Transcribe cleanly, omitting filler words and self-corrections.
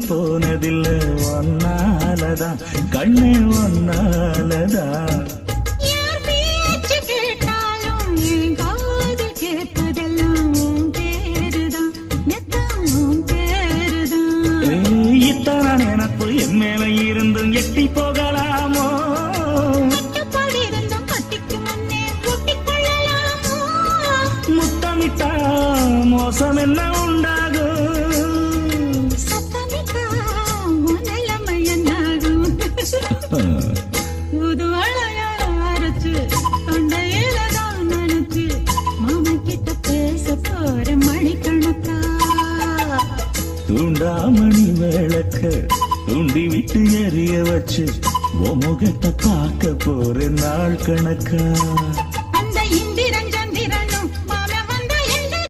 போனதில்லை ஒன்னாலதான் கண்ணே ஒன்னாலதான் என் மேல இருந்தும் எட்டி போகலாமோ முத்தமிட்டா மோசம் என்ன உண்டாகும் அரைச்சு தொண்டையில தான் நினைச்சு மாமா கிட்ட பேச போற மணிக்கணக்கா தூண்டாமணி விளக்க தூண்டி விட்டு எரிய வச்சு உன் முகத்தை பார்க்க போற நாள் கணக்கா